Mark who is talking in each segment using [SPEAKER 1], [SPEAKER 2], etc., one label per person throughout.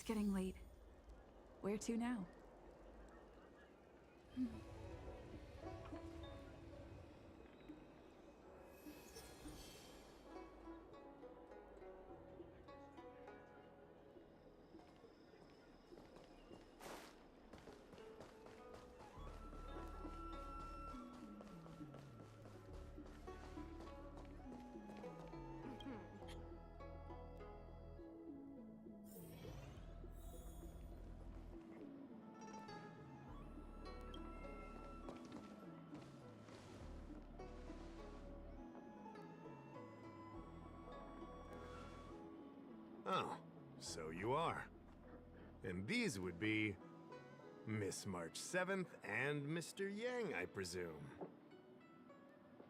[SPEAKER 1] getting late. Where to now?
[SPEAKER 2] Oh, so you are. And these would be Miss March 7th and Mr. Yang, I presume.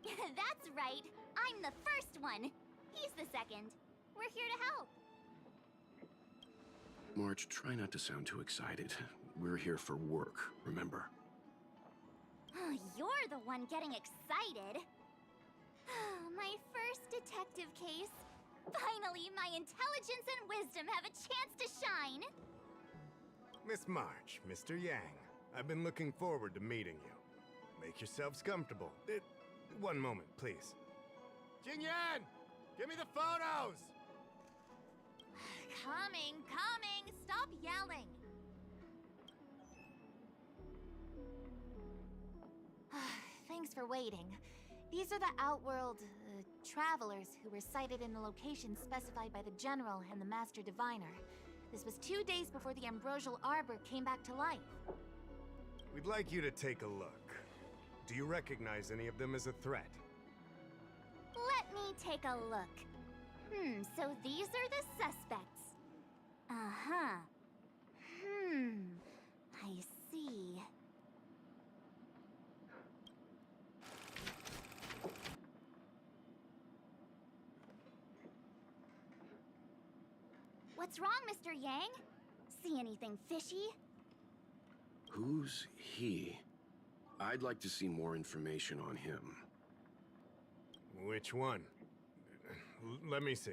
[SPEAKER 3] That's right. I'm the first one. He's the second. We're here to help.
[SPEAKER 4] March, try not to sound too excited. We're here for work, remember?
[SPEAKER 3] You're the one getting excited. My first detective case. Finally, my intelligence and wisdom have a chance to shine.
[SPEAKER 2] Miss March, Mr. Yang, I've been looking forward to meeting you. Make yourselves comfortable. One moment, please. Jinyan! Give me the photos!
[SPEAKER 3] Coming. Stop yelling. Thanks for waiting. These are the Outworld travelers who were sighted in the location specified by the General and the Master Diviner. This was 2 days before the Ambrosial Arbor came back to life.
[SPEAKER 2] We'd like you to take a look. Do you recognize any of them as a threat?
[SPEAKER 3] Let me take a look. So these are the suspects. Uh-huh. I see. What's wrong, Mr. Yang? See anything fishy?
[SPEAKER 4] Who's he? I'd like to see more information on him.
[SPEAKER 2] Which one? Let me see.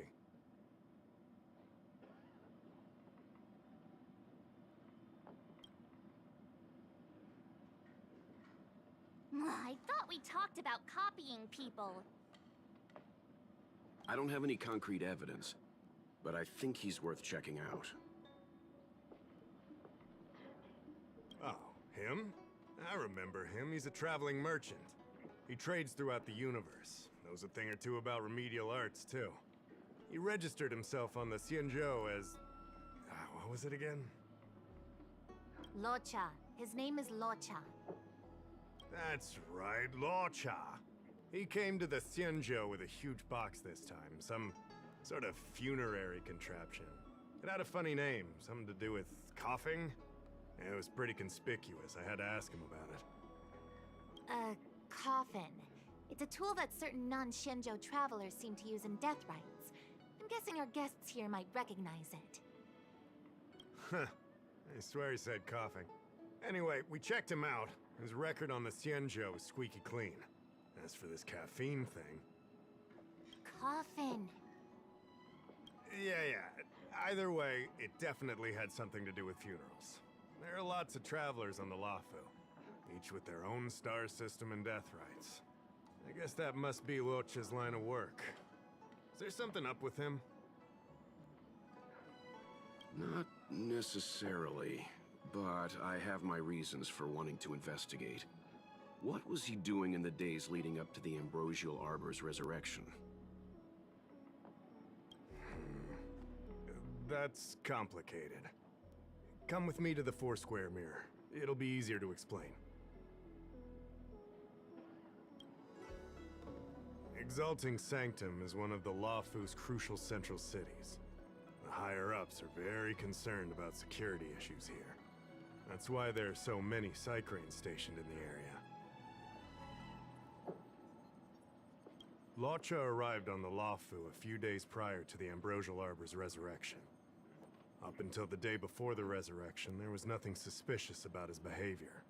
[SPEAKER 3] I thought we talked about copying people.
[SPEAKER 4] I don't have any concrete evidence, but I think he's worth checking out.
[SPEAKER 2] Oh, him? I remember him. He's a traveling merchant. He trades throughout the universe. Knows a thing or two about remedial arts, too. He registered himself on the Xianzhou as... what was it again?
[SPEAKER 3] Locha. His name is Locha.
[SPEAKER 2] That's right, Locha. He came to the Xianzhou with a huge box this time. Some sort of funerary contraption. It had a funny name, something to do with coughing. It was pretty conspicuous. I had to ask him about it.
[SPEAKER 3] A coffin. It's a tool that certain non-Xianzhou travelers seem to use in death rites. I'm guessing our guests here might recognize it.
[SPEAKER 2] Huh. I swear he said coughing. Anyway, we checked him out. His record on the Xianzhou is squeaky clean. As for this caffeine thing...
[SPEAKER 3] Coffin.
[SPEAKER 2] Yeah. Either way, it definitely had something to do with funerals. There are lots of travelers on the Luofu, each with their own star system and death rites. I guess that must be Locha's line of work. Is there something up with him?
[SPEAKER 4] Not necessarily, but I have my reasons for wanting to investigate. What was he doing in the days leading up to the Ambrosial Arbor's resurrection?
[SPEAKER 2] That's complicated. Come with me to the Four-Square Mirror. It'll be easier to explain. Exalting Sanctum is one of the Luofu's crucial central cities. The higher-ups are very concerned about security issues here. That's why there are so many Psycranes stationed in the area. Locha arrived on the Luofu a few days prior to the Ambrosial Arbor's resurrection. Up until the day before the resurrection, there was nothing suspicious about his behavior.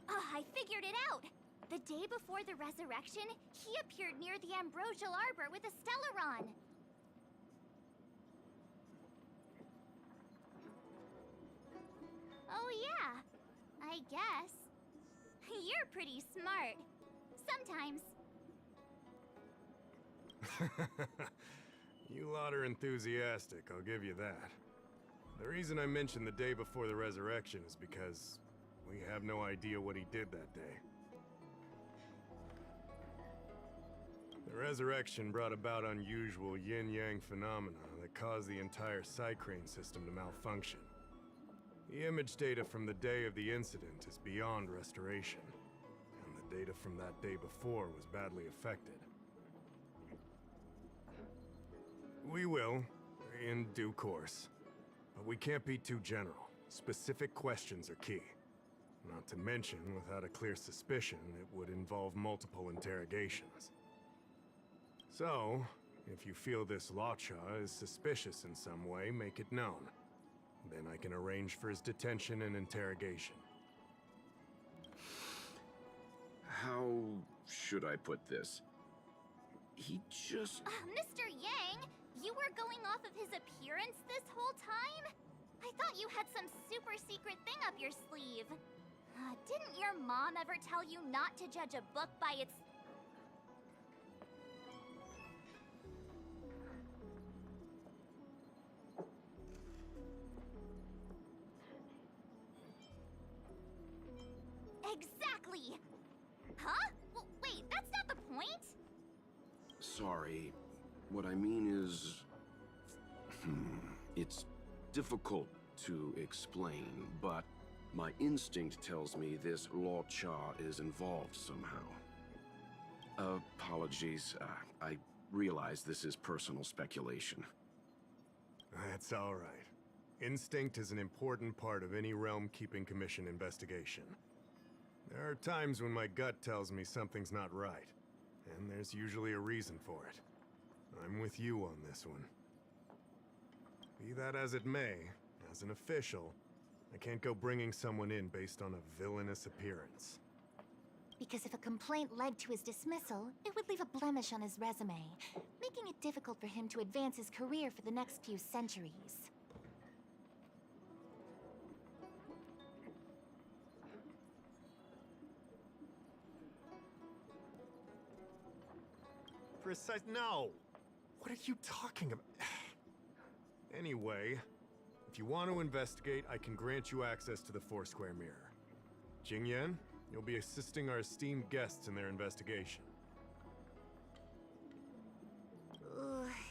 [SPEAKER 3] I figured it out! The day before the resurrection, he appeared near the Ambrosial Arbor with a Stellaron. Oh yeah, I guess. You're pretty smart. Sometimes.
[SPEAKER 2] You lot are enthusiastic, I'll give you that. The reason I mentioned the day before the resurrection is because we have no idea what he did that day. The resurrection brought about unusual yin-yang phenomena that caused the entire Psycrane system to malfunction. The image data from the day of the incident is beyond restoration, and the data from that day before was badly affected. We will, in due course. But we can't be too general. Specific questions are key. Not to mention, without a clear suspicion, it would involve multiple interrogations. So, if you feel this Lawcha is suspicious in some way, make it known. Then I can arrange for his detention and interrogation.
[SPEAKER 4] How should I put this? He just...
[SPEAKER 3] Mr. Yang, you were going off of his appearance this whole time? I thought you had some super secret thing up your sleeve. Didn't your mom ever tell you not to judge a book by its... Exactly! Huh? Well, wait, that's not the point!
[SPEAKER 4] Sorry. What I mean is... It's difficult to explain, but my instinct tells me this Lawcha is involved somehow. Apologies. I realize this is personal speculation.
[SPEAKER 2] That's all right. Instinct is an important part of any Realm-Keeping Commission investigation. There are times when my gut tells me something's not right, and there's usually a reason for it. I'm with you on this one. Be that as it may, as an official, I can't go bringing someone in based on a villainous appearance.
[SPEAKER 3] Because if a complaint led to his dismissal, it would leave a blemish on his resume, making it difficult for him to advance his career for the next few centuries.
[SPEAKER 2] No! What are you talking about? Anyway, if you want to investigate, I can grant you access to the Foursquare Mirror. Jingyan, you'll be assisting our esteemed guests in their investigation.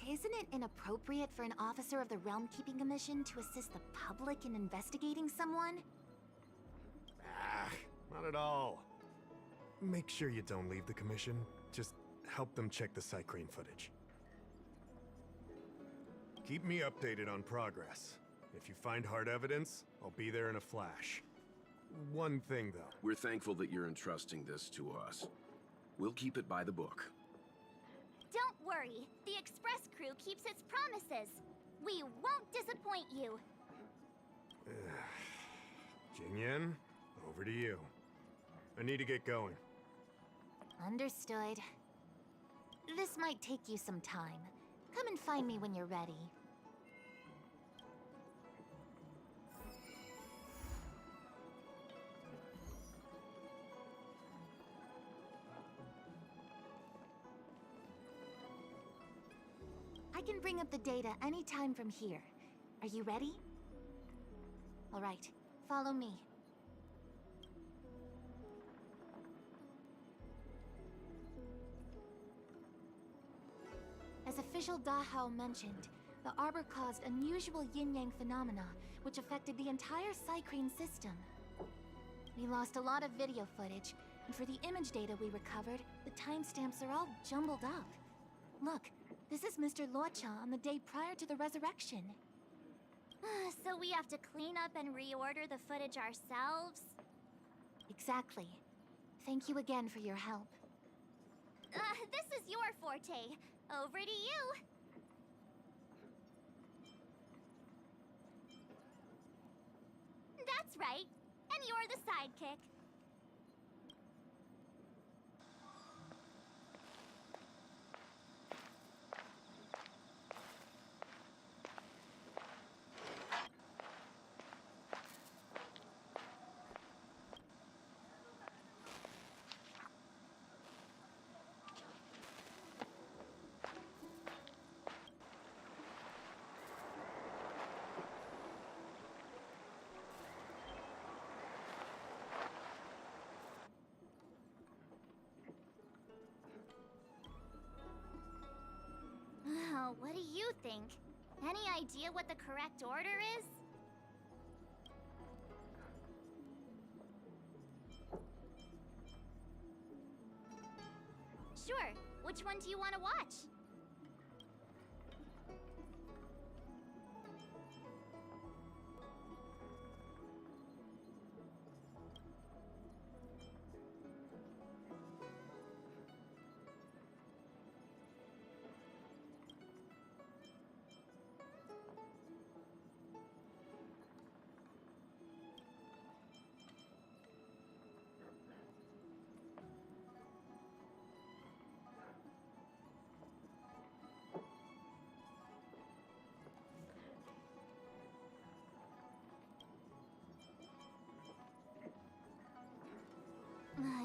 [SPEAKER 3] Isn't it inappropriate for an officer of the Realm Keeping Commission to assist the public in investigating someone?
[SPEAKER 2] Not at all. Make sure you don't leave the commission. Just help them check the Psycrane footage. Keep me updated on progress. If you find hard evidence, I'll be there in a flash. One thing, though.
[SPEAKER 4] We're thankful that you're entrusting this to us. We'll keep it by the book.
[SPEAKER 3] Don't worry. The Express crew keeps its promises. We won't disappoint you.
[SPEAKER 2] Jingyan, over to you. I need to get going.
[SPEAKER 3] Understood. This might take you some time. Come and find me when you're ready. I can bring up the data anytime from here. Are you ready? All right, follow me. As official Dahao mentioned, the Arbor caused unusual yin-yang phenomena, which affected the entire Psycrane system. We lost a lot of video footage, and for the image data we recovered, the timestamps are all jumbled up. Look, this is Mr. Lawcha on the day prior to the resurrection. So we have to clean up and reorder the footage ourselves? Exactly. Thank you again for your help. This is your forte. Over to you. That's right. And you're the sidekick. think? Any idea what the correct order is? Sure. Which one do you want to watch?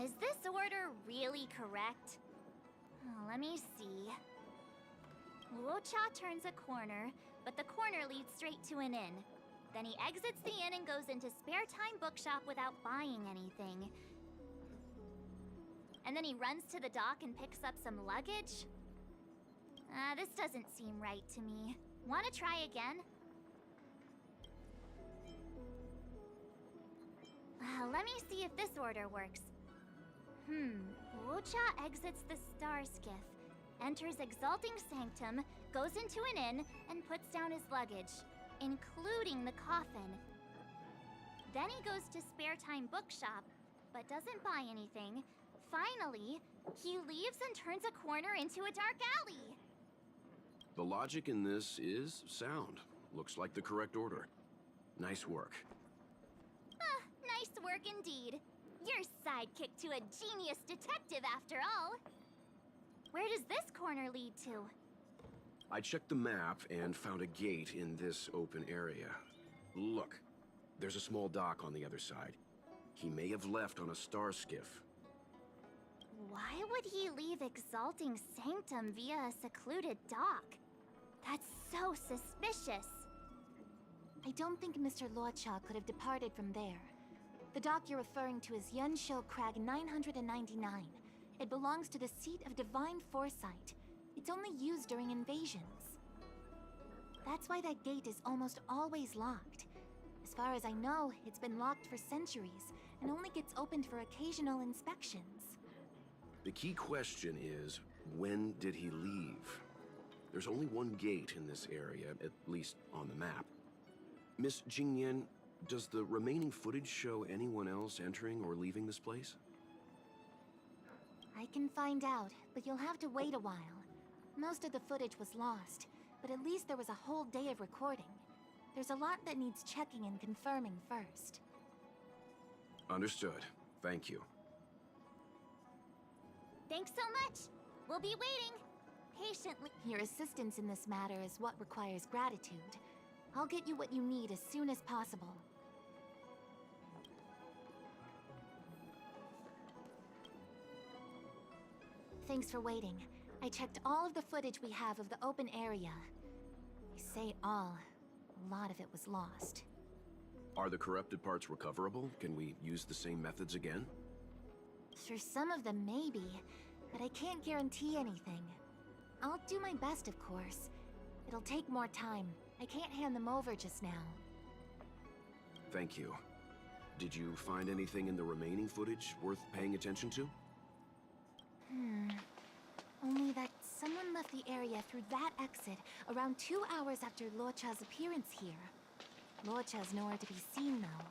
[SPEAKER 3] Is this order really correct? Let me see. Luocha turns a corner, but the corner leads straight to an inn. Then he exits the inn and goes into Spare Time Bookshop without buying anything. And then he runs to the dock and picks up some luggage? This doesn't seem right to me. Wanna try again? Let me see if this order works. Luocha exits the Star Skiff, enters Exalting Sanctum, goes into an inn, and puts down his luggage, including the coffin. Then he goes to Spare Time Bookshop, but doesn't buy anything. Finally, he leaves and turns a corner into a dark alley.
[SPEAKER 4] The logic in this is sound. Looks like the correct order. Nice work.
[SPEAKER 3] Nice work indeed. You're sidekick to a genius detective after all. Where does this corner lead to?
[SPEAKER 4] I checked the map and found a gate in this open area. Look, there's a small dock on the other side. He may have left on a star skiff.
[SPEAKER 3] Why would he leave Exalting Sanctum via a secluded dock? That's so suspicious. I don't think Mr. Luocha could have departed from there. The dock you're referring to is Yunsho Crag 999. It belongs to the seat of Divine Foresight. It's only used during invasions. That's why that gate is almost always locked. As far as I know, it's been locked for centuries and only gets opened for occasional inspections.
[SPEAKER 4] The key question is, when did he leave? There's only one gate in this area, at least on the map. Miss Jingyan, does the remaining footage show anyone else entering or leaving this place?
[SPEAKER 3] I can find out, but you'll have to wait a while. Most of the footage was lost, but at least there was a whole day of recording. There's a lot that needs checking and confirming first.
[SPEAKER 4] Understood. Thank you.
[SPEAKER 3] Thanks so much! We'll be waiting! Patiently. Your assistance in this matter is what requires gratitude. I'll get you what you need as soon as possible. Thanks for waiting. I checked all of the footage we have of the open area. I say all. A lot of it was lost.
[SPEAKER 4] Are the corrupted parts recoverable? Can we use the same methods again?
[SPEAKER 3] For some of them, maybe. But I can't guarantee anything. I'll do my best, of course. It'll take more time. I can't hand them over just now.
[SPEAKER 4] Thank you. Did you find anything in the remaining footage worth paying attention to?
[SPEAKER 3] Only that someone left the area through that exit around 2 hours after Luocha's appearance here. Luocha's nowhere to be seen, though.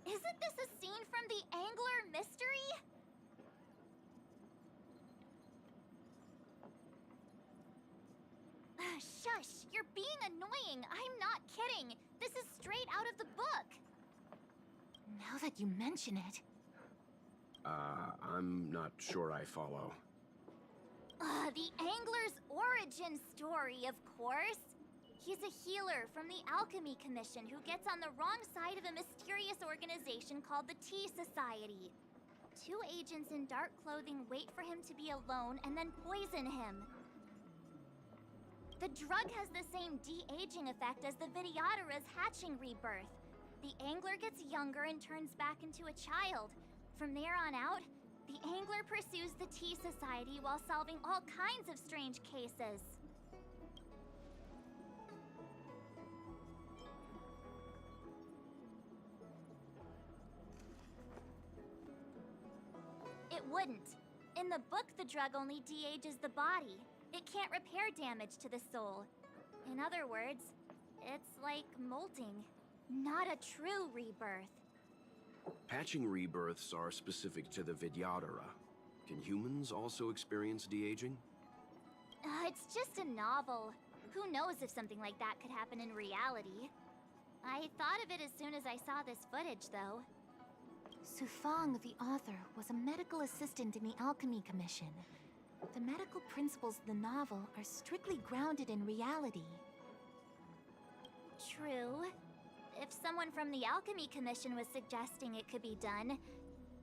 [SPEAKER 3] Isn't this a scene from the Angler mystery? Shush! You're being annoying! I'm not kidding! This is straight out of the book! Now that you mention it...
[SPEAKER 4] I'm not sure I follow.
[SPEAKER 3] The Angler's origin story, of course! He's a healer from the Alchemy Commission who gets on the wrong side of a mysterious organization called the Tea Society. 2 agents in dark clothing wait for him to be alone and then poison him. The drug has the same de-aging effect as the Vidyadhara's hatching rebirth. The Angler gets younger and turns back into a child. From there on out, The angler pursues the Tea Society while solving all kinds of strange cases. It wouldn't. In the book, the drug only de-ages the body. It can't repair damage to the soul. In other words, it's like molting, not a true rebirth.
[SPEAKER 4] Patching rebirths are specific to the Vidyadhara. Can humans also experience de-aging?
[SPEAKER 3] It's just a novel. Who knows if something like that could happen in reality? I thought of it as soon as I saw this footage, though. Sufang, the author, was a medical assistant in the Alchemy Commission. The medical principles of the novel are strictly grounded in reality. True. If someone from the Alchemy Commission was suggesting it could be done,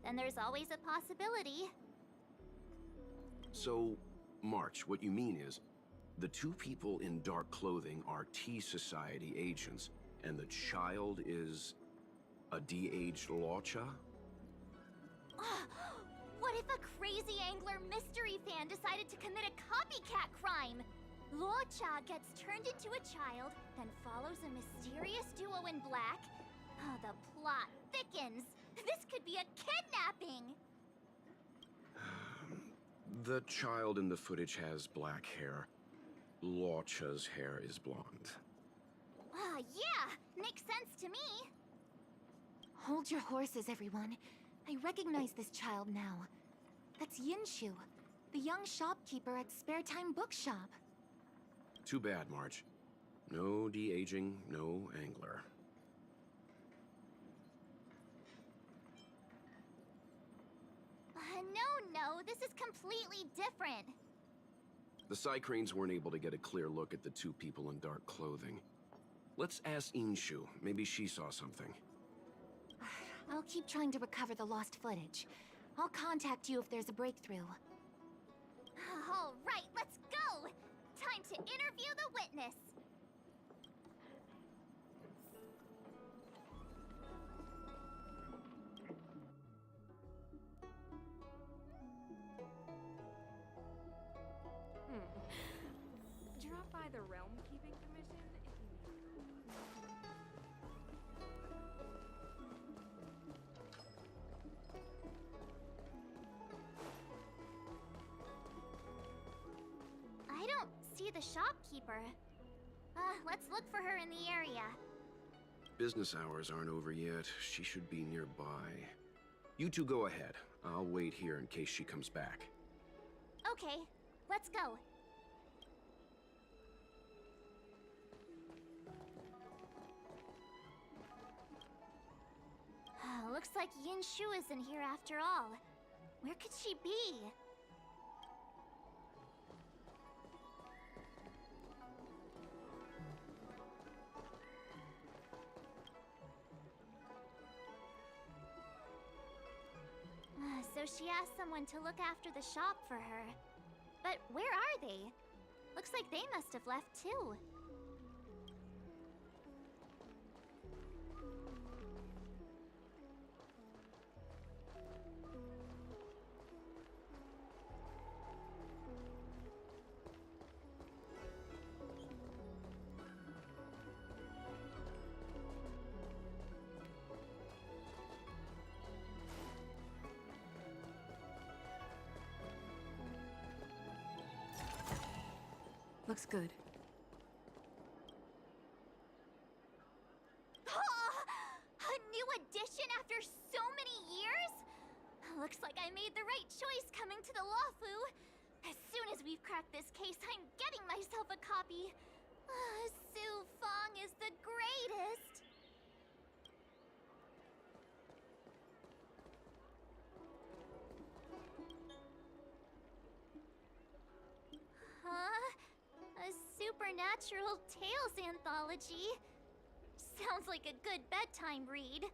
[SPEAKER 3] then there's always a possibility.
[SPEAKER 4] So, March, what you mean is, the two people in dark clothing are Tea Society agents, and the child is a de-aged Locha?
[SPEAKER 3] What if a crazy angler mystery fan decided to commit a copycat crime? Locha gets turned into a child, then follows a mysterious duo in black. Oh, the plot thickens. This could be a kidnapping!
[SPEAKER 4] The child in the footage has black hair. Locha's hair is blonde.
[SPEAKER 3] Yeah! Makes sense to me!
[SPEAKER 1] Hold your horses, everyone. I recognize this child now. That's Yinshu, the young shopkeeper at Spare Time Bookshop.
[SPEAKER 4] Too bad, March. No de-aging, no angler.
[SPEAKER 3] No, this is completely different.
[SPEAKER 4] The Psycranes weren't able to get a clear look at the two people in dark clothing. Let's ask Inshu. Maybe she saw something.
[SPEAKER 1] I'll keep trying to recover the lost footage. I'll contact you if there's a breakthrough.
[SPEAKER 3] All right, let's go! Time to interview the witness!
[SPEAKER 5] Drop by the Realm Keeping Commission if you need.
[SPEAKER 3] I don't see the shopkeeper. Let's look for her in the area.
[SPEAKER 4] Business hours aren't over yet. She should be nearby. You two go ahead. I'll wait here in case she comes back.
[SPEAKER 3] Okay, let's go. Looks like Yinshu isn't here after all. Where could she be? So she asked someone to look after the shop for her. But where are they? Looks like they must have left too.
[SPEAKER 1] Looks good.
[SPEAKER 3] A new addition after so many years? Looks like I made the right choice coming to the Lawfu. As soon as we've cracked this case, I'm getting myself a copy. Su Fong is the greatest. A supernatural tales anthology. Sounds like a good bedtime read.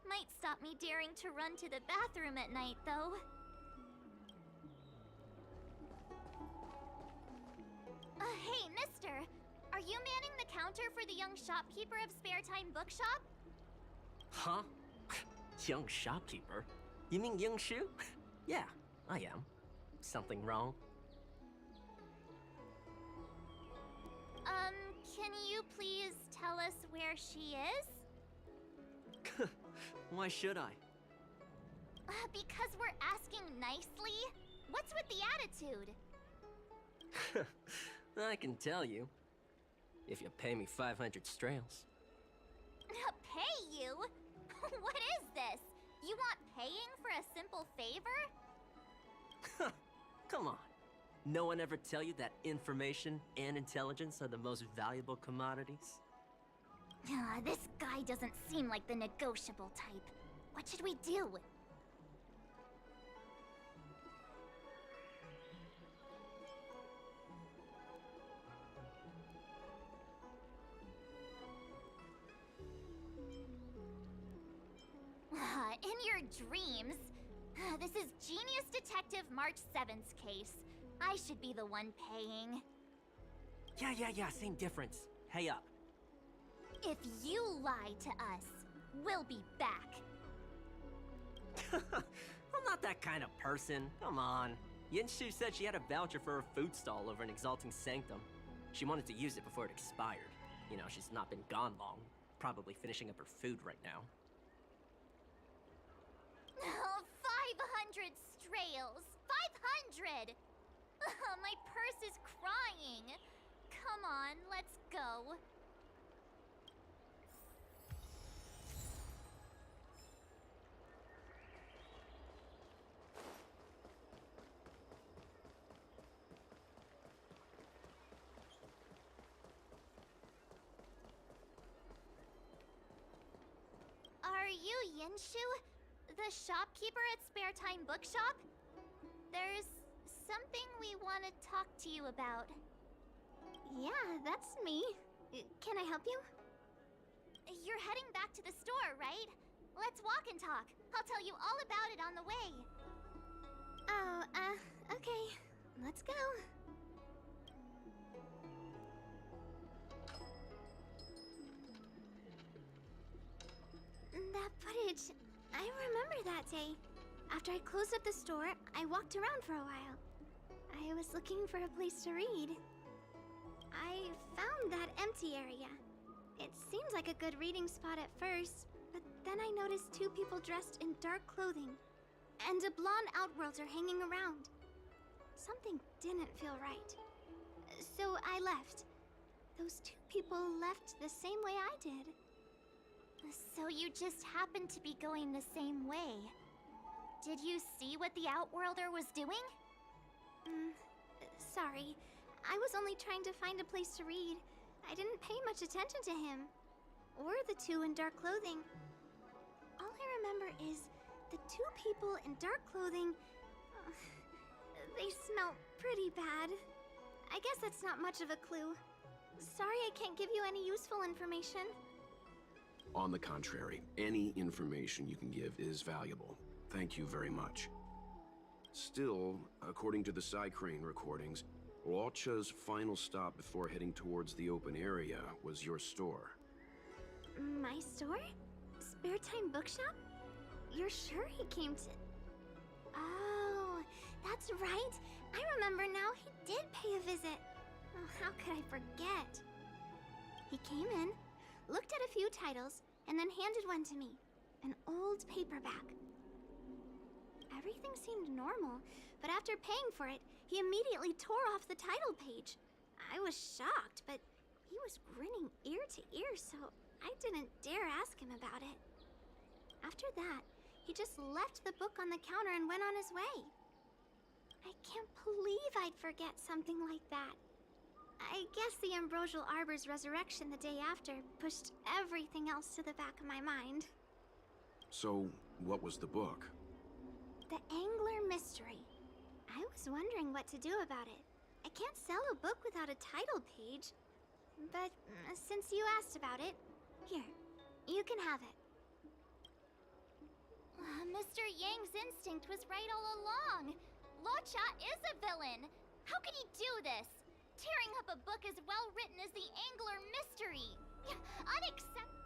[SPEAKER 3] Might stop me daring to run to the bathroom at night, though. Hey, mister! Are you manning the counter for the young shopkeeper of Spare Time Bookshop?
[SPEAKER 6] Huh? Young shopkeeper? You mean Yingshu? Yeah, I am. Something wrong?
[SPEAKER 3] Can you please tell us where she is?
[SPEAKER 6] Why should I?
[SPEAKER 3] Because we're asking nicely. What's with the attitude?
[SPEAKER 6] I can tell you. If you pay me 500 strails.
[SPEAKER 3] Pay you? What is this? You want paying for a simple favor?
[SPEAKER 6] Come on. No one ever tell you that information and intelligence are the most valuable commodities?
[SPEAKER 3] This guy doesn't seem like the negotiable type. What should we do? In your dreams. This is Genius Detective March 7th's case. I should be the one paying.
[SPEAKER 6] Yeah, same difference. Pay up.
[SPEAKER 3] If you lie to us, we'll be back.
[SPEAKER 6] I'm not that kind of person. Come on. Yinshu said she had a voucher for her food stall over in Exalting Sanctum. She wanted to use it before it expired. You know, she's not been gone long. Probably finishing up her food right now.
[SPEAKER 3] Oh, 500 strails! 500! My purse is crying. Come on, let's go. Are you Yinshu? The shopkeeper at Spare Time Bookshop? There's something we want to talk to you about. Yeah, that's me. Can I help you? You're heading back to the store, right? Let's walk and talk. I'll tell you all about it on the way. Oh, okay. Let's go. That footage, I remember that day. After I closed up the store, I walked around for a while. I was looking for a place to read. I found that empty area. It seemed like a good reading spot at first, but then I noticed two people dressed in dark clothing, and a blonde outworlder hanging around. Something didn't feel right. So I left. Those two people left the same way I did. So you just happened to be going the same way. Did you see what the Outworlder was doing? Sorry. I was only trying to find a place to read. I didn't pay much attention to him. Or the two in dark clothing. All I remember is the two people in dark clothing... they smell pretty bad. I guess that's not much of a clue. Sorry I can't give you any useful information.
[SPEAKER 4] On the contrary, any information you can give is valuable. Thank you very much. Still, according to the Psycrane recordings, Locha's final stop before heading towards the open area was your store.
[SPEAKER 3] My store? Spare Time Bookshop? You're sure he came to... Oh, that's right. I remember now. He did pay a visit. Oh, how could I forget? He came in, looked at a few titles, and then handed one to me. An old paperback. Everything seemed normal, but after paying for it, he immediately tore off the title page. I was shocked, but he was grinning ear to ear, so I didn't dare ask him about it. After that, he just left the book on the counter and went on his way. I can't believe I'd forget something like that. I guess the Ambrosial Arbor's resurrection the day after pushed everything else to the back of my mind.
[SPEAKER 4] So, what was the book?
[SPEAKER 3] The Angler Mystery. I was wondering what to do about it. I can't sell a book without a title page. But since you asked about it, here, you can have it. Mr. Yang's instinct was right all along. Locha is a villain. How could he do this? Tearing up a book as well written as the Angler Mystery. Unacceptable.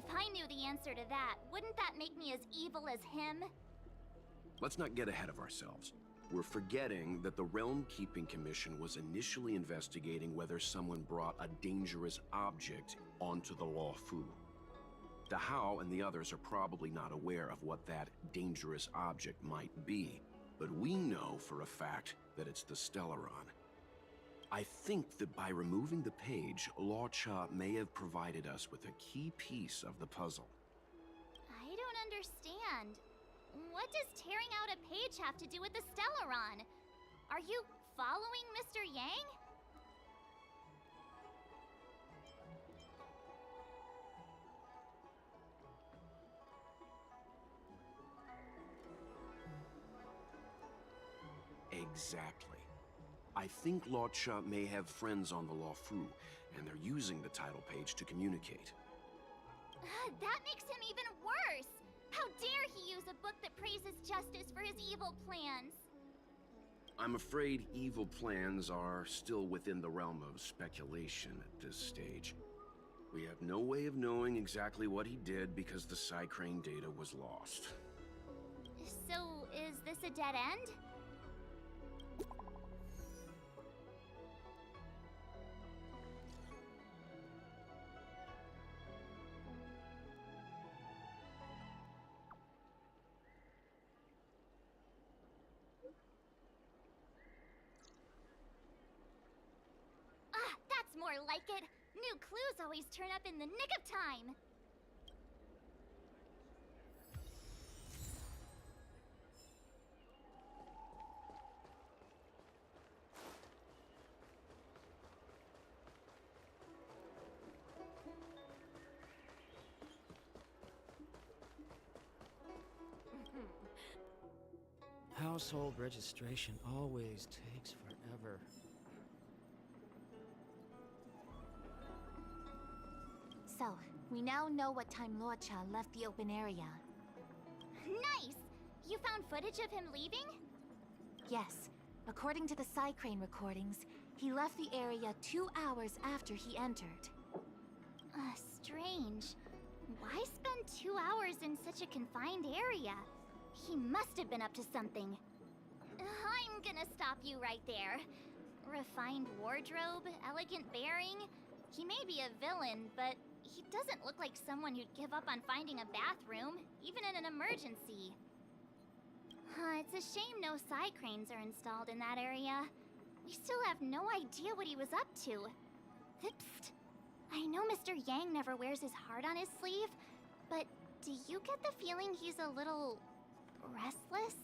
[SPEAKER 3] If I knew the answer to that, wouldn't that make me as evil as him?
[SPEAKER 4] Let's not get ahead of ourselves. We're forgetting that the Realm Keeping Commission was initially investigating whether someone brought a dangerous object onto the Luofu. Dahao and the others are probably not aware of what that dangerous object might be, but we know for a fact that it's the Stellaron. I think that by removing the page, Luocha may have provided us with a key piece of the puzzle.
[SPEAKER 3] I don't understand. What does tearing out a page have to do with the Stellaron? Are you following Mr. Yang?
[SPEAKER 4] Exactly. I think Luocha may have friends on the Luofu, and they're using the title page to communicate.
[SPEAKER 3] That makes him even worse! How dare he use a book that praises justice for his evil plans?
[SPEAKER 4] I'm afraid evil plans are still within the realm of speculation at this stage. We have no way of knowing exactly what he did because the Psycrane data was lost.
[SPEAKER 3] So, is this a dead end? That's more like it. New clues always turn up in the nick of time.
[SPEAKER 7] Household registration always takes forever.
[SPEAKER 1] So, we now know what time Luocha left the open area.
[SPEAKER 3] Nice! You found footage of him leaving?
[SPEAKER 1] Yes, according to the Psycrane recordings, he left the area 2 hours after he entered.
[SPEAKER 3] Strange. Why spend 2 hours in such a confined area? He must have been up to something. I'm gonna stop you right there. Refined wardrobe, elegant bearing. He may be a villain, but he doesn't look like someone who'd give up on finding a bathroom, even in an emergency. It's a shame no Psycranes are installed in that area. We still have no idea what he was up to. Psst. I know Mr. Yang never wears his heart on his sleeve, but do you get the feeling he's a little restless?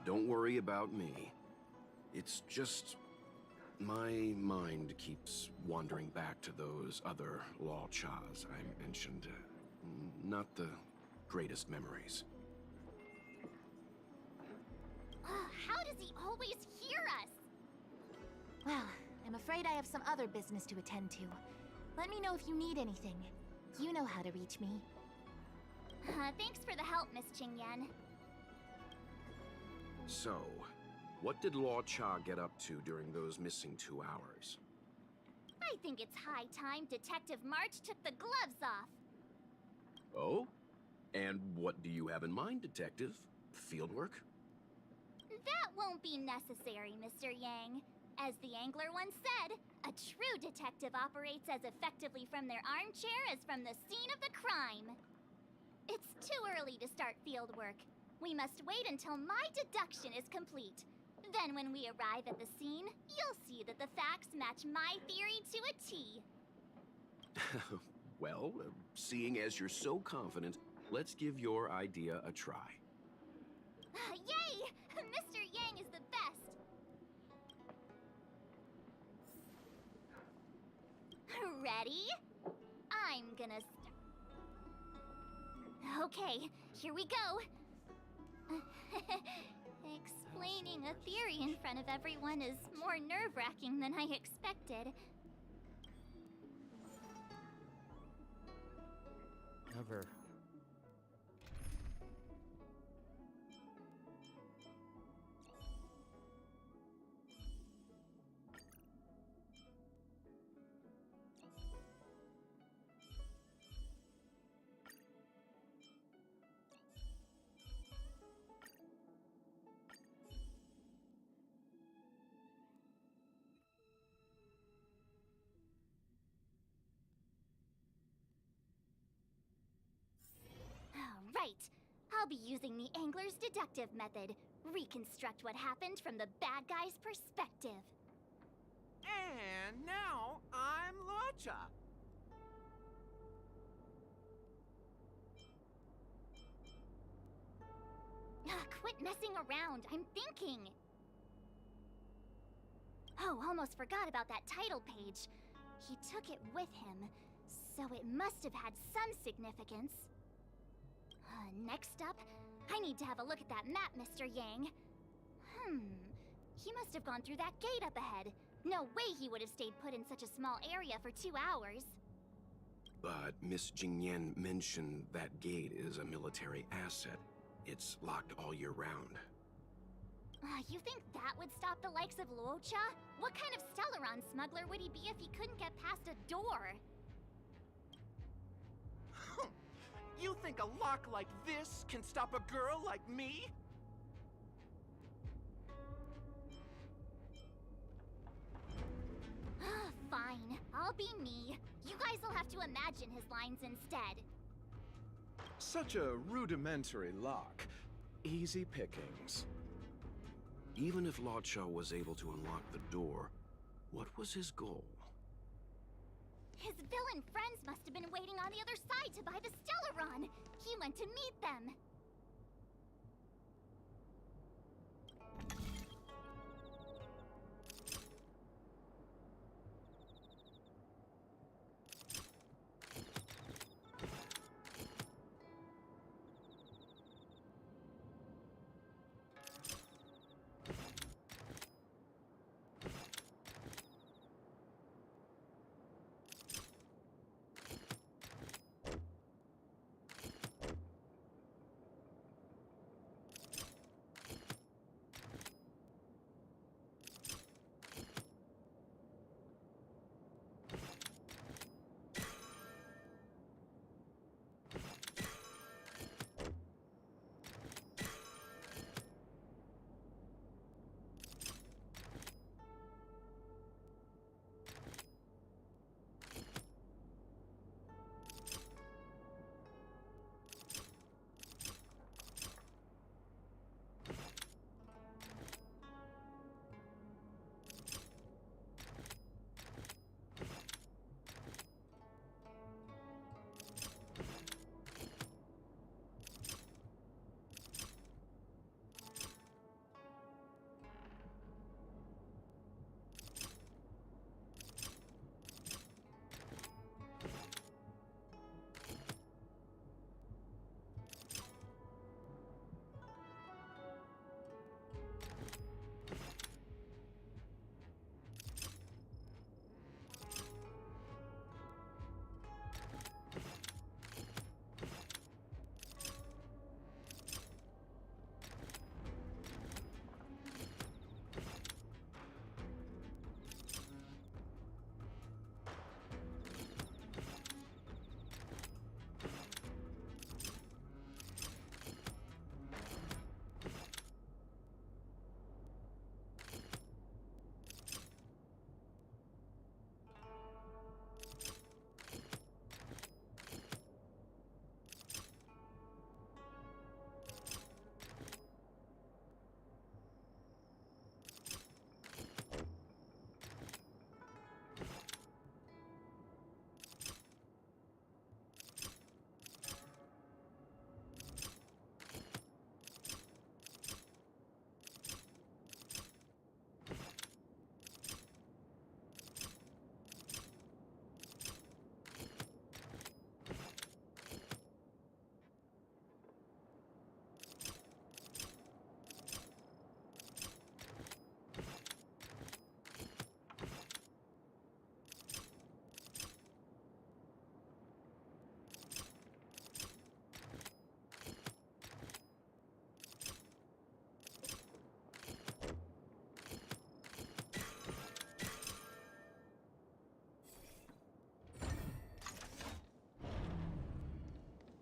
[SPEAKER 4] Don't worry about me. It's just... my mind keeps wandering back to those other Luochas I mentioned. Not the greatest memories.
[SPEAKER 3] How does he always hear us?
[SPEAKER 1] Well, I'm afraid I have some other business to attend to. Let me know if you need anything. You know how to reach me.
[SPEAKER 3] Thanks for the help, Miss Qingyan.
[SPEAKER 4] So, what did Luocha get up to during those missing 2 hours?
[SPEAKER 3] I think it's high time Detective March took the gloves off.
[SPEAKER 4] Oh? And what do you have in mind, Detective? Fieldwork?
[SPEAKER 3] That won't be necessary, Mr. Yang. As the Angler once said, a true detective operates as effectively from their armchair as from the scene of the crime. It's too early to start fieldwork. We must wait until my deduction is complete. Then when we arrive at the scene, you'll see that the facts match my theory to a T.
[SPEAKER 4] Well, seeing as you're so confident, let's give your idea a try.
[SPEAKER 3] Yay! Mr. Yang is the best! Ready? I'm gonna Okay, here we go. Explaining a theory in front of everyone is more nerve-wracking than I expected. I'll be using the angler's deductive method. Reconstruct what happened from the bad guy's perspective.
[SPEAKER 8] And now I'm Locha.
[SPEAKER 3] Quit messing around. I'm thinking. Oh, almost forgot about that title page. He took it with him, so it must have had some significance. Next up, I need to have a look at that map, Mr. Yang. He must have gone through that gate up ahead. No way he would have stayed put in such a small area for 2 hours.
[SPEAKER 4] But Miss Jingyan mentioned that gate is a military asset. It's locked all year round.
[SPEAKER 3] You think that would stop the likes of Luocha? What kind of Stellaron smuggler would he be if he couldn't get past a door?
[SPEAKER 8] You think a lock like this can stop a girl like me?
[SPEAKER 3] Fine, I'll be me. You guys will have to imagine his lines instead.
[SPEAKER 9] Such a rudimentary lock. Easy pickings.
[SPEAKER 4] Even if Locha was able to unlock the door, what was his goal?
[SPEAKER 3] His villain friends must have been waiting on the other side to buy the Stellaron. He went to meet them.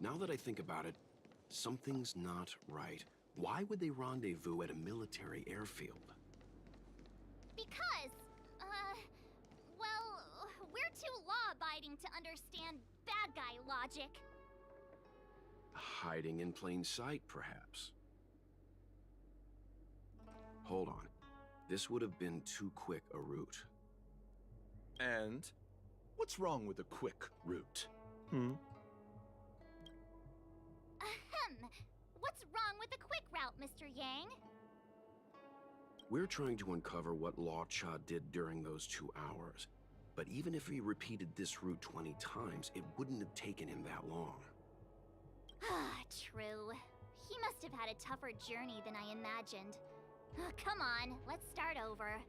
[SPEAKER 4] Now that I think about it, something's not right. Why would they rendezvous at a military airfield?
[SPEAKER 3] Because, well, we're too law-abiding to understand bad guy logic.
[SPEAKER 4] Hiding in plain sight, perhaps. Hold on. This would have been too quick a route.
[SPEAKER 9] And what's wrong with a quick route? Hmm?
[SPEAKER 3] Ahem. What's wrong with the quick route, Mr. Yang?
[SPEAKER 4] We're trying to uncover what Law Cha did during those 2 hours. But even if he repeated this route 20 times, it wouldn't have taken him that long.
[SPEAKER 3] Ah, true. He must have had a tougher journey than I imagined. Come on, let's start over.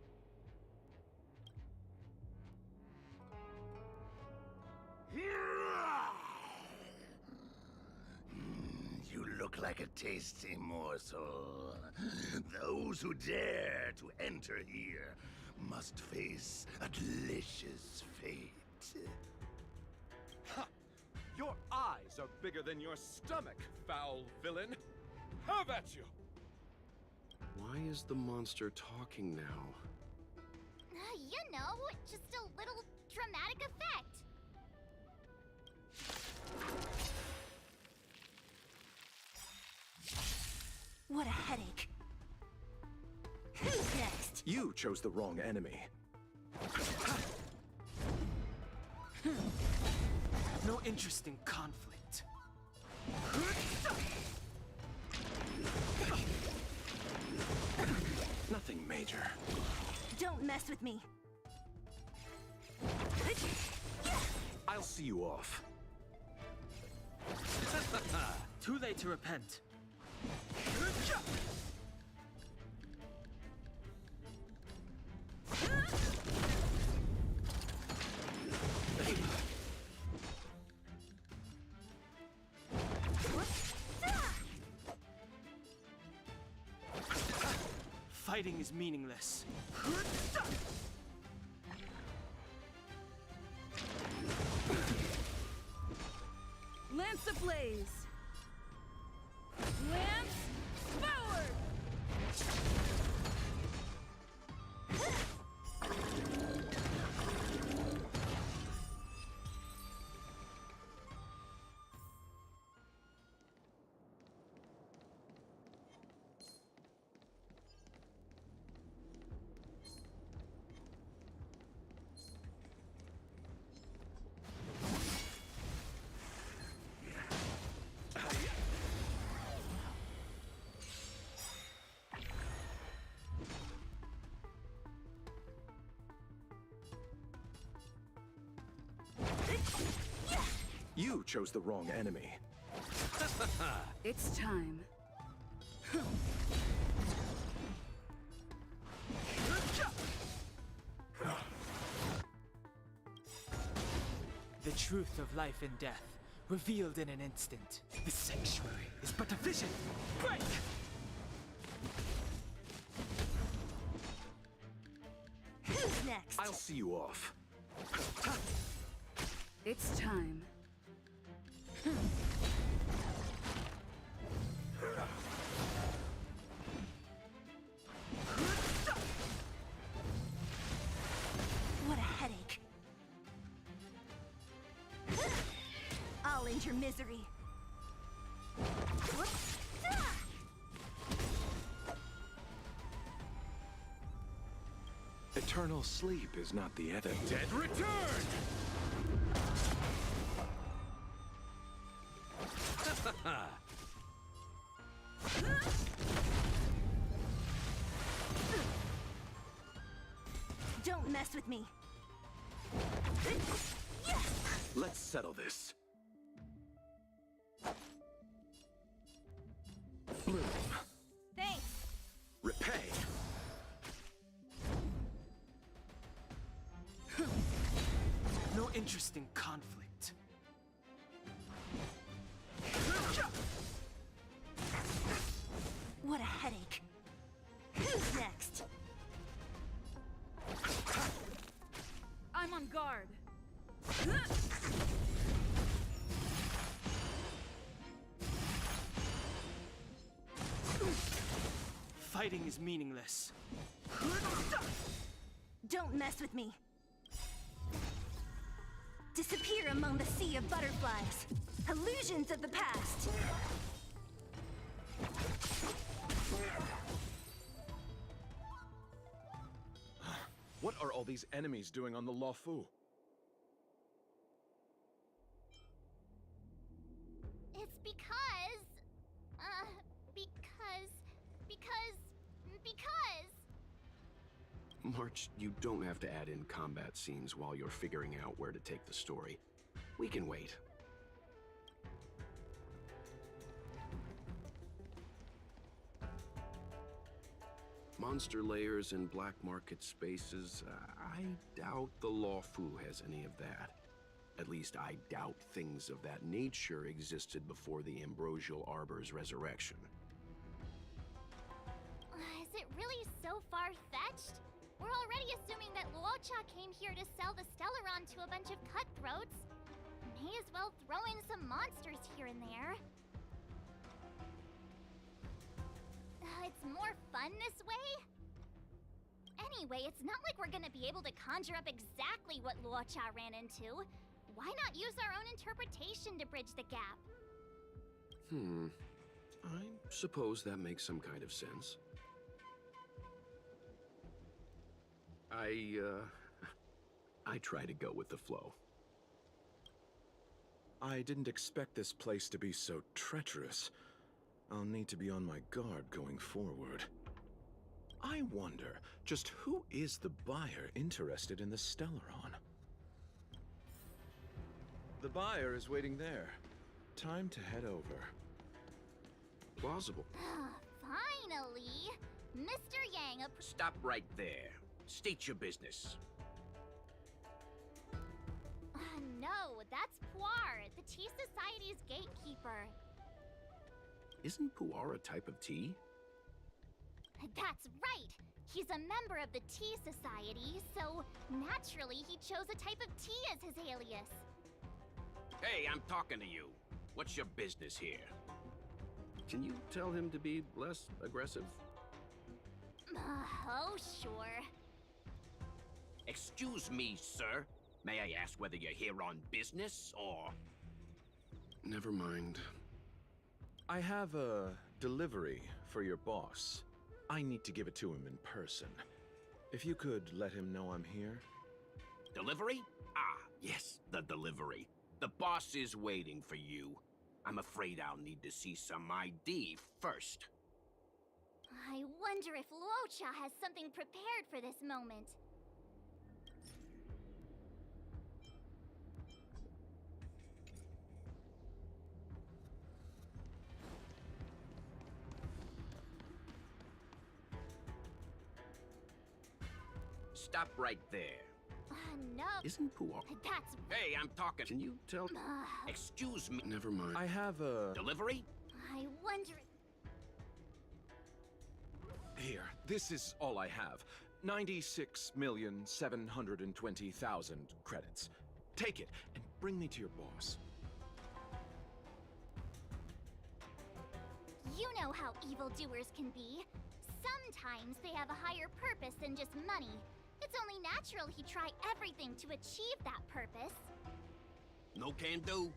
[SPEAKER 10] You look like a tasty morsel. Those who dare to enter here must face a delicious fate.
[SPEAKER 9] Ha! Your eyes are bigger than your stomach, foul villain! Have at you!
[SPEAKER 4] Why is the monster talking now?
[SPEAKER 3] You know, just a little dramatic effect.
[SPEAKER 1] What a headache. Who's next?
[SPEAKER 9] You chose the wrong enemy.
[SPEAKER 7] No interest in conflict.
[SPEAKER 4] Nothing major.
[SPEAKER 1] Don't mess with me.
[SPEAKER 9] I'll see you off.
[SPEAKER 7] Too late to repent. Fighting is meaningless.
[SPEAKER 5] Lance ablaze! Lance forward!
[SPEAKER 9] You chose the wrong enemy.
[SPEAKER 5] It's time.
[SPEAKER 7] The truth of life and death, revealed in an instant. The sanctuary is but a vision. Break!
[SPEAKER 1] Who's next?
[SPEAKER 9] I'll see you off.
[SPEAKER 5] It's time.
[SPEAKER 1] What a headache. I'll end your misery.
[SPEAKER 9] Eternal sleep is not the end.
[SPEAKER 10] Dead return!
[SPEAKER 1] Don't mess with me.
[SPEAKER 9] Let's settle this. Bloom.
[SPEAKER 1] Thanks.
[SPEAKER 9] Repay.
[SPEAKER 7] No interest in conflict.
[SPEAKER 1] What a headache. Who's next?
[SPEAKER 5] I'm on guard.
[SPEAKER 7] Fighting is meaningless.
[SPEAKER 1] Don't mess with me. Disappear among the sea of butterflies.
[SPEAKER 3] Illusions of the past!
[SPEAKER 9] What are all these enemies doing on the Luofu?
[SPEAKER 3] It's because... because...
[SPEAKER 4] March, you don't have to add in combat scenes while you're figuring out where to take the story. We can wait. Monster layers and black market spaces, I doubt the Luofu has any of that. At least I doubt things of that nature existed before the Ambrosial Arbor's resurrection.
[SPEAKER 3] Is it really so far-fetched? We're already assuming that Luocha came here to sell the Stellaron to a bunch of cutthroats. May as well throw in some monsters here and there. It's more fun this way? Anyway, it's not like we're gonna be able to conjure up exactly what Luocha ran into. Why not use our own interpretation to bridge the gap?
[SPEAKER 4] I suppose that makes some kind of sense. I try to go with the flow.
[SPEAKER 9] I didn't expect this place to be so treacherous. I'll need to be on my guard going forward. I wonder, just who is the buyer interested in the Stellaron? The buyer is waiting there. Time to head over.
[SPEAKER 4] Plausible.
[SPEAKER 3] Finally! Mr. Yang,
[SPEAKER 10] Stop right there. State your business.
[SPEAKER 3] No, that's Puar, the Tea Society's gatekeeper.
[SPEAKER 4] Isn't puar a type of tea?
[SPEAKER 3] That's right! He's a member of the Tea Society, so naturally he chose a type of tea as his alias.
[SPEAKER 10] Hey, I'm talking to you. What's your business here?
[SPEAKER 4] Can you tell him to be less aggressive?
[SPEAKER 3] Oh, sure.
[SPEAKER 10] Excuse me, sir. May I ask whether you're here on business, or...
[SPEAKER 4] Never mind.
[SPEAKER 9] I have a delivery for your boss. I need to give it to him in person. If you could let him know I'm here.
[SPEAKER 10] Delivery? Ah, yes, the delivery. The boss is waiting for you. I'm afraid I'll need to see some ID first.
[SPEAKER 3] I wonder if Luocha has something prepared for this moment.
[SPEAKER 10] Stop right there.
[SPEAKER 3] No.
[SPEAKER 4] Isn't puar...
[SPEAKER 3] That's...
[SPEAKER 10] Hey, I'm talking...
[SPEAKER 4] Can you tell...
[SPEAKER 10] Excuse me.
[SPEAKER 4] Never mind.
[SPEAKER 9] I have a...
[SPEAKER 10] Delivery?
[SPEAKER 3] I wonder...
[SPEAKER 9] Here, this is all I have. 96,720,000 credits. Take it and bring me to your boss.
[SPEAKER 3] You know how evildoers can be. Sometimes they have a higher purpose than just money. It's only natural he'd try everything to achieve that purpose.
[SPEAKER 10] No can do.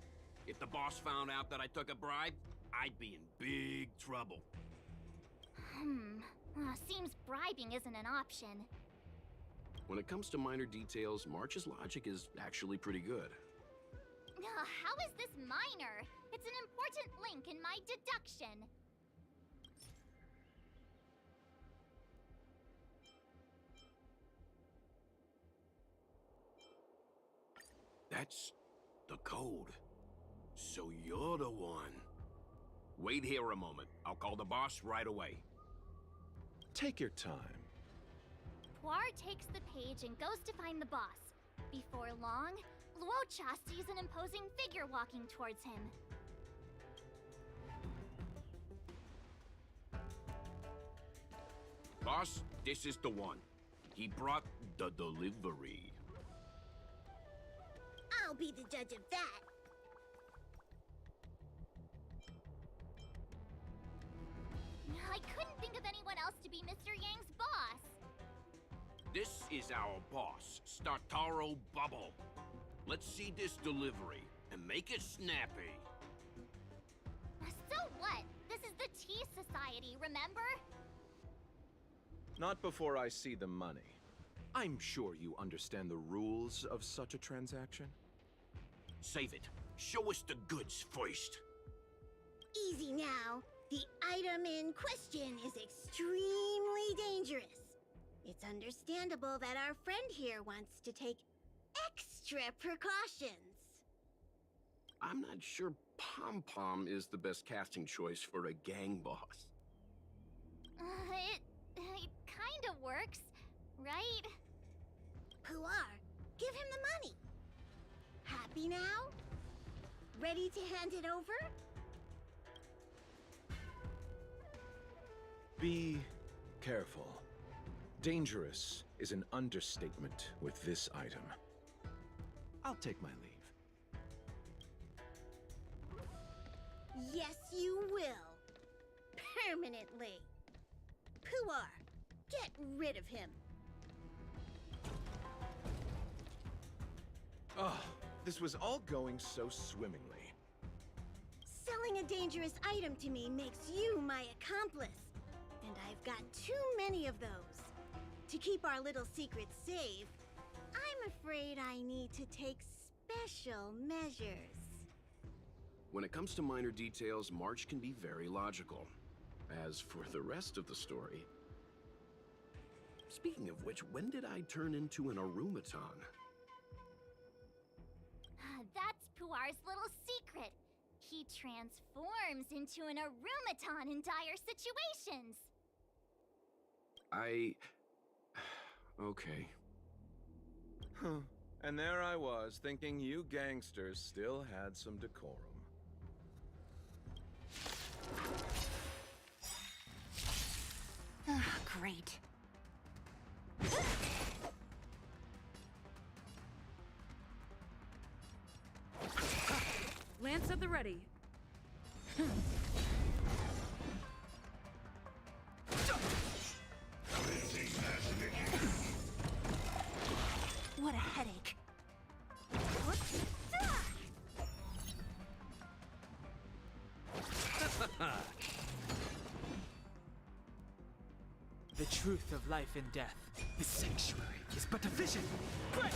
[SPEAKER 10] If the boss found out that I took a bribe, I'd be in big trouble.
[SPEAKER 3] Seems bribing isn't an option.
[SPEAKER 4] When it comes to minor details, March's logic is actually pretty good.
[SPEAKER 3] How is this minor? It's an important link in my deduction.
[SPEAKER 10] That's the code. So you're the one. Wait here a moment. I'll call the boss right away.
[SPEAKER 9] Take your time.
[SPEAKER 3] Puar takes the page and goes to find the boss. Before long, Luocha sees an imposing figure walking towards him.
[SPEAKER 10] Boss, this is the one. He brought the delivery.
[SPEAKER 3] I'll be the judge of that. I couldn't think of anyone else to be Mr. Yang's boss.
[SPEAKER 10] This is our boss, Startaro Bubble. Let's see this delivery and make it snappy.
[SPEAKER 3] So what? This is the Tea Society, remember?
[SPEAKER 9] Not before I see the money. I'm sure you understand the rules of such a transaction.
[SPEAKER 4] Save it. Show us the goods first.
[SPEAKER 11] Easy now. The item in question is extremely dangerous. It's understandable that our friend here wants to take extra precautions.
[SPEAKER 4] I'm not sure Pom Pom is the best casting choice for a gang boss.
[SPEAKER 3] It kind of works, right?
[SPEAKER 11] Puar, give him the money. Happy now? Ready to hand it over?
[SPEAKER 9] Be careful. Dangerous is an understatement with this item. I'll take my leave.
[SPEAKER 11] Yes, you will. Permanently. Puar, get rid of him.
[SPEAKER 9] Oh, this was all going so swimmingly.
[SPEAKER 11] Selling a dangerous item to me makes you my accomplice. And I've got too many of those. To keep our little secret safe, I'm afraid I need to take special measures.
[SPEAKER 4] When it comes to minor details, March can be very logical. As for the rest of the story... Speaking of which, when did I turn into an Arumaton?
[SPEAKER 3] That's Puar's little secret. He transforms into an Arumaton in dire situations.
[SPEAKER 4] Okay.
[SPEAKER 9] Huh. And there I was, thinking you gangsters still had some decorum.
[SPEAKER 1] Great.
[SPEAKER 5] Lance at the ready.
[SPEAKER 1] What a headache.
[SPEAKER 7] The truth of life and death. The sanctuary is but a vision. Break!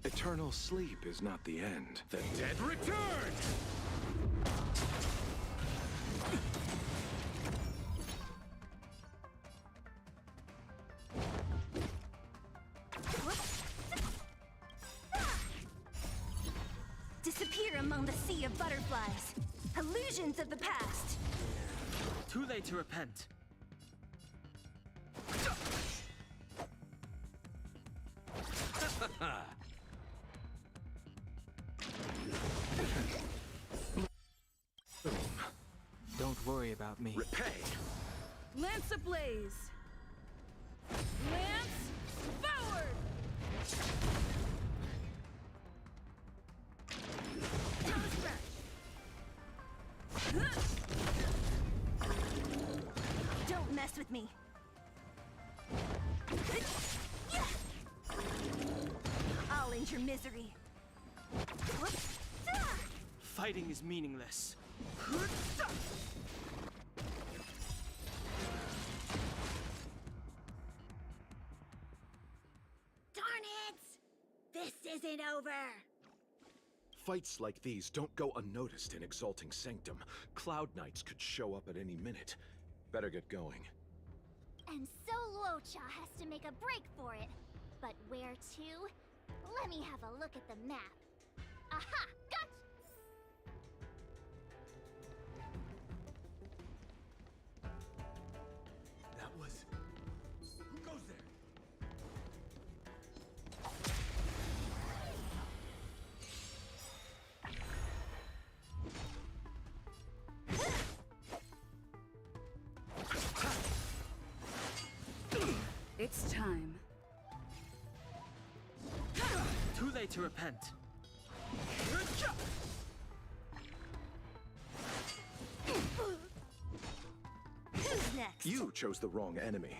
[SPEAKER 9] Eternal sleep is not the end. The dead return!
[SPEAKER 1] Disappear among the sea of butterflies. Illusions of the past.
[SPEAKER 7] Too late to repent. Don't worry about me.
[SPEAKER 9] Repay!
[SPEAKER 5] Lance ablaze. Lance forward.
[SPEAKER 1] Don't mess with me. I'll end your misery.
[SPEAKER 7] Fighting is meaningless.
[SPEAKER 11] Darn it! This isn't over!
[SPEAKER 9] Fights like these don't go unnoticed in Exalting Sanctum. Cloud Knights could show up at any minute. Better get going.
[SPEAKER 3] And so Luocha has to make a break for it. But where to? Let me have a look at the map. Aha! Gotcha!
[SPEAKER 10] That was... Who goes there?
[SPEAKER 5] It's time.
[SPEAKER 7] Too late to repent.
[SPEAKER 11] Who's next?
[SPEAKER 9] You chose the wrong enemy.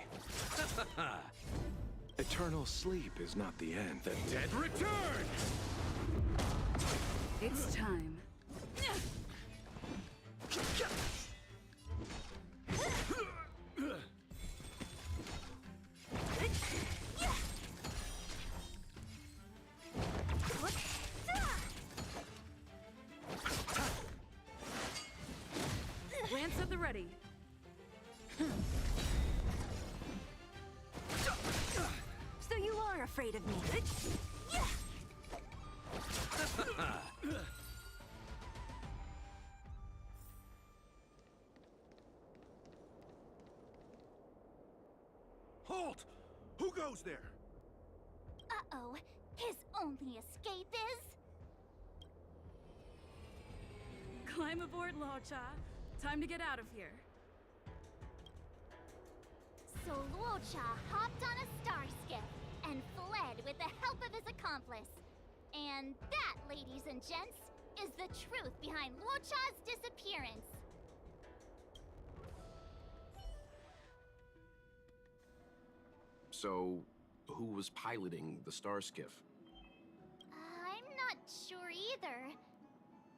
[SPEAKER 9] Eternal sleep is not the end. The dead return!
[SPEAKER 5] It's time. Lance at the ready.
[SPEAKER 11] So you are afraid of me.
[SPEAKER 10] Halt! Who goes there?
[SPEAKER 3] Uh-oh. His only escape is...
[SPEAKER 5] Climb aboard, Luocha. Time to get out of here.
[SPEAKER 3] So Luocha hopped on a star skiff and fled with the help of his accomplice. And that, ladies and gents, is the truth behind Luocha's disappearance.
[SPEAKER 4] So, who was piloting the star skiff?
[SPEAKER 3] I'm not sure either.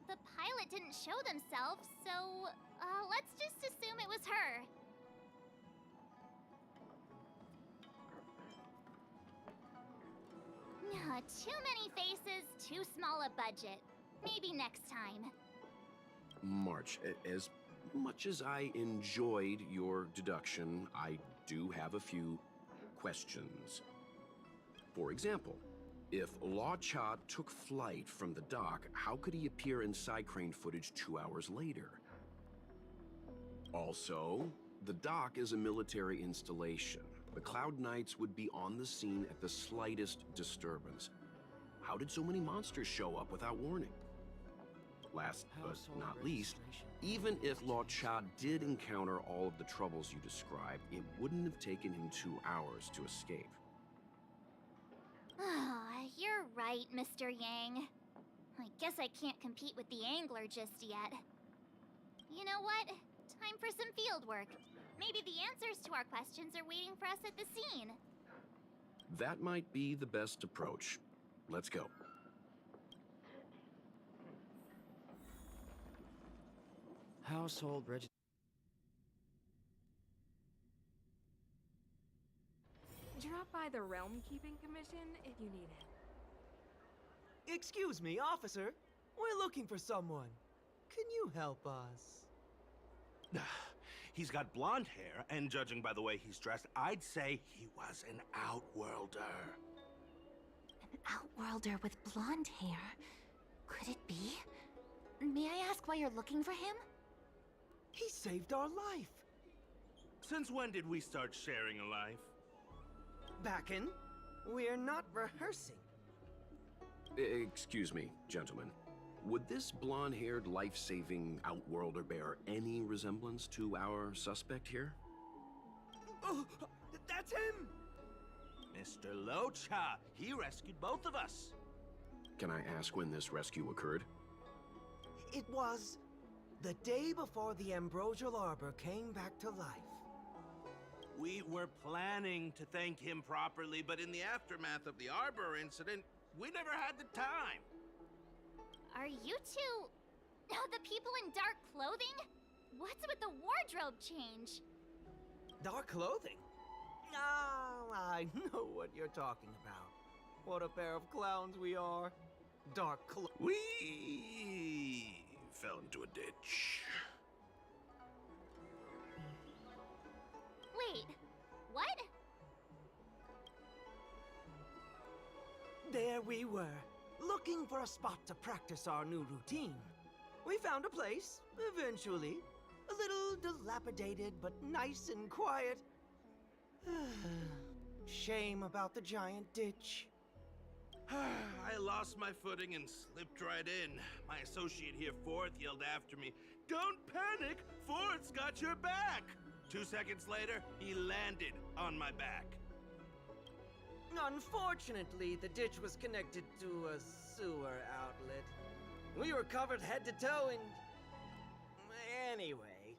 [SPEAKER 3] The pilot didn't show themselves, so let's just assume it was her. Too many faces, too small a budget. Maybe next time.
[SPEAKER 4] March, as much as I enjoyed your deduction, I do have a few questions. For example, if Law Cha took flight from the dock, how could he appear in side crane footage 2 hours later? Also, the dock is a military installation. The Cloud Knights would be on the scene at the slightest disturbance. How did so many monsters show up without warning? Last but not least, even if Law Cha did encounter all of the troubles you described, it wouldn't have taken him 2 hours to escape.
[SPEAKER 3] You're right, Mr. Yang. I guess I can't compete with the angler just yet. You know what? Time for some field work. Maybe the answers to our questions are waiting for us at the scene.
[SPEAKER 4] That might be the best approach. Let's go.
[SPEAKER 7] Household reg.
[SPEAKER 5] Drop by the Realm Keeping Commission if you need it.
[SPEAKER 12] Excuse me, officer. We're looking for someone. Can you help us?
[SPEAKER 10] He's got blonde hair, and judging by the way he's dressed, I'd say he was an outworlder.
[SPEAKER 1] An outworlder with blonde hair? Could it be? May I ask why you're looking for him?
[SPEAKER 12] He saved our life.
[SPEAKER 10] Since when did we start sharing a life?
[SPEAKER 12] Backen, we're not rehearsing.
[SPEAKER 4] Excuse me, gentlemen. Would this blonde-haired, life-saving outworlder bear any resemblance to our suspect here?
[SPEAKER 12] Oh, that's him!
[SPEAKER 10] Mr. Locha, he rescued both of us.
[SPEAKER 4] Can I ask when this rescue occurred?
[SPEAKER 12] It was the day before the Ambrosial Arbor came back to life.
[SPEAKER 10] We were planning to thank him properly, but in the aftermath of the Arbor incident, we never had the time.
[SPEAKER 3] Are you two... the people in dark clothing? What's with the wardrobe change?
[SPEAKER 12] Dark clothing? Oh, I know what you're talking about. What a pair of clowns we are. Dark clothing.
[SPEAKER 10] We fell into a ditch.
[SPEAKER 3] Wait, what?
[SPEAKER 12] There we were, looking for a spot to practice our new routine. We found a place, eventually. A little dilapidated, but nice and quiet. Shame about the giant ditch.
[SPEAKER 10] I lost my footing and slipped right in. My associate here, Fourth, yelled after me, "Don't panic! Fourth's got your back!" 2 seconds later, he landed on my back.
[SPEAKER 12] Unfortunately, the ditch was connected to a sewer outlet. We were covered head to toe in... Anyway,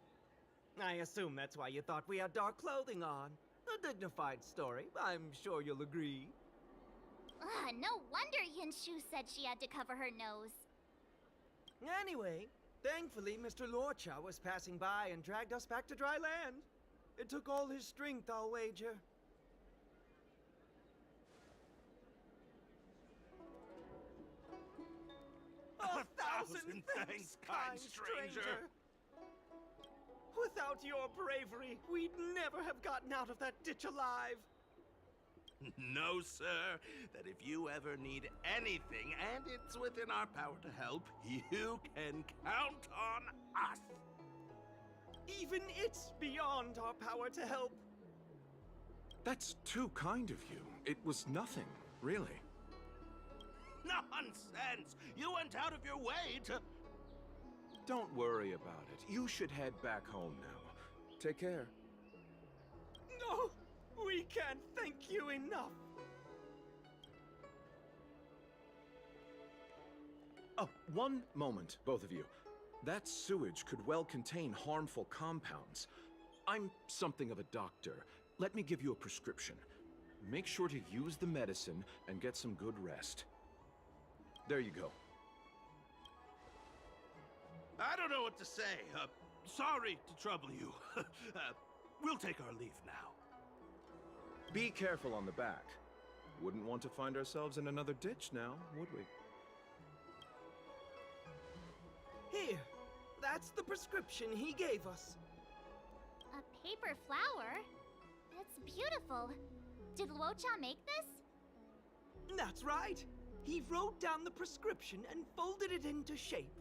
[SPEAKER 12] I assume that's why you thought we had dark clothing on. A dignified story, I'm sure you'll agree.
[SPEAKER 3] No wonder Yinshu said she had to cover her nose.
[SPEAKER 12] Anyway, thankfully Mr. Lorcha was passing by and dragged us back to dry land. It took all his strength, I'll wager. A thousand thanks, kind stranger! Without your bravery, we'd never have gotten out of that ditch alive.
[SPEAKER 10] No, sir. That if you ever need anything, and it's within our power to help, you can count on us.
[SPEAKER 12] Even it's beyond our power to help.
[SPEAKER 9] That's too kind of you. It was nothing, really.
[SPEAKER 10] Nonsense! You went out of your way to...
[SPEAKER 9] Don't worry about it. You should head back home now. Take care.
[SPEAKER 12] No! We can't thank you enough!
[SPEAKER 9] Oh, one moment, both of you. That sewage could well contain harmful compounds. I'm something of a doctor. Let me give you a prescription. Make sure to use the medicine and get some good rest. There you go.
[SPEAKER 10] I don't know what to say. Sorry to trouble you. We'll take our leave now.
[SPEAKER 9] Be careful on the back. Wouldn't want to find ourselves in another ditch now, would we?
[SPEAKER 12] Here, that's the prescription he gave us.
[SPEAKER 3] A paper flower? That's beautiful. Did Luocha make this?
[SPEAKER 12] That's right. He wrote down the prescription and folded it into shape.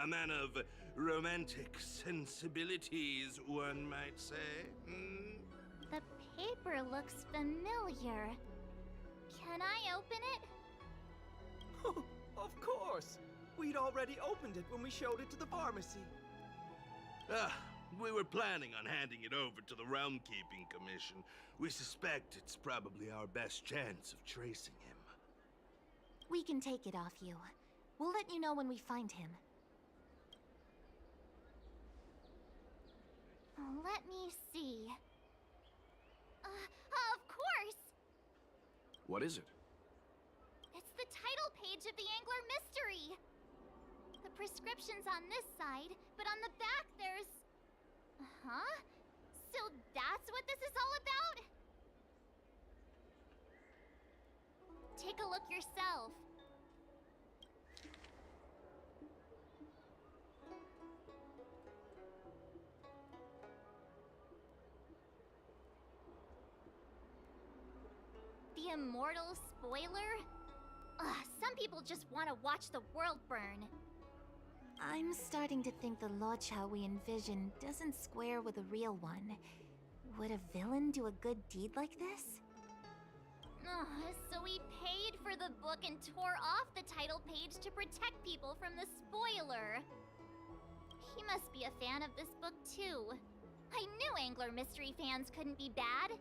[SPEAKER 10] A man of romantic sensibilities, one might say.
[SPEAKER 3] The paper looks familiar. Can I open it?
[SPEAKER 12] Of course. We'd already opened it when we showed it to the pharmacy.
[SPEAKER 10] We were planning on handing it over to the Realm Keeping Commission. We suspect it's probably our best chance of tracing him.
[SPEAKER 1] We can take it off you. We'll let you know when we find him.
[SPEAKER 3] Let me see. Of course!
[SPEAKER 4] What is it?
[SPEAKER 3] It's the title page of the Angler Mystery! The prescription's on this side, but on the back there's... Huh? So that's what this is all about? Take a look yourself. The immortal spoiler? Some people just want to watch the world burn.
[SPEAKER 1] I'm starting to think the Luocha we envisioned doesn't square with a real one. Would a villain do a good deed like this?
[SPEAKER 3] So he paid for the book and tore off the title page to protect people from the spoiler. He must be a fan of this book too. I knew Angler Mystery fans couldn't be bad.